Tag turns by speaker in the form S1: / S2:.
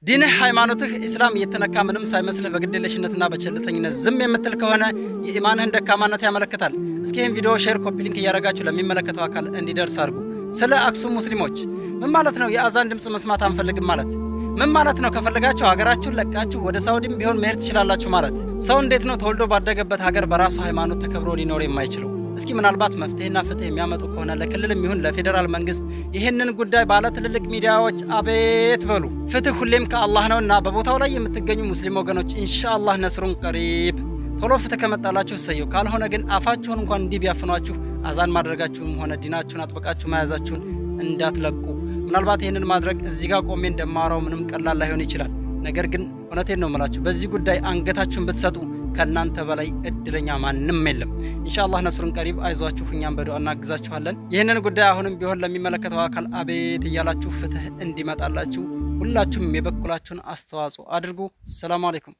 S1: ዲንህ ሃይማኖትህ ኢስላም እየተነካ ምንም ሳይመስልህ በግዴለሽነትና በቸልተኝነት ዝም የምትል ከሆነ የኢማንህን ደካማነት ያመለክታል። እስኪ ይህን ቪዲዮ ሼር፣ ኮፒ ሊንክ እያደረጋችሁ ለሚመለከተው አካል እንዲደርስ አድርጉ። ስለ አክሱም ሙስሊሞች ምን ማለት ነው? የአዛን ድምፅ መስማት አንፈልግም ማለት ምን ማለት ነው? ከፈለጋችሁ ሀገራችሁን ለቃችሁ ወደ ሳውዲም ቢሆን መሄድ ትችላላችሁ ማለት። ሰው እንዴት ነው ተወልዶ ባደገበት ሀገር በራሱ ሃይማኖት ተከብሮ ሊኖር የማይችለው? እስኪ ምናልባት መፍትሄና ፍትህ የሚያመጡ ከሆነ ለክልልም ይሁን ለፌደራል መንግስት ይህንን ጉዳይ ባለ ትልልቅ ሚዲያዎች አቤት በሉ። ፍትህ ሁሌም ከአላህ ነውና በቦታው ላይ የምትገኙ ሙስሊም ወገኖች ኢንሻአላህ ነስሩን ቀሪብ። ቶሎ ፍትህ ከመጣላችሁ ሰየው፣ ካልሆነ ግን አፋችሁን እንኳን እንዲህ ቢያፍኗችሁ አዛን ማድረጋችሁም ሆነ ዲናችሁን አጥብቃችሁ መያዛችሁን እንዳትለቁ። ምናልባት ይህንን ማድረግ እዚህ ጋር ቆሜ እንደማወራው ምንም ቀላል ላይሆን ይችላል። ነገር ግን እውነቴን ነው የምላችሁ፣ በዚህ ጉዳይ አንገታችሁን ብትሰጡ ከናንተ በላይ እድለኛ ማንም የለም። ኢንሻአላህ ነስሩን ቀሪብ። አይዟችሁ፣ እኛም በዱዓ እናግዛችኋለን። ይህንን ጉዳይ አሁንም ቢሆን ለሚመለከተው አካል አቤት እያላችሁ ፍትህ እንዲመጣላችሁ ሁላችሁም የበኩላችሁን አስተዋጽኦ አድርጉ። ሰላም አለይኩም።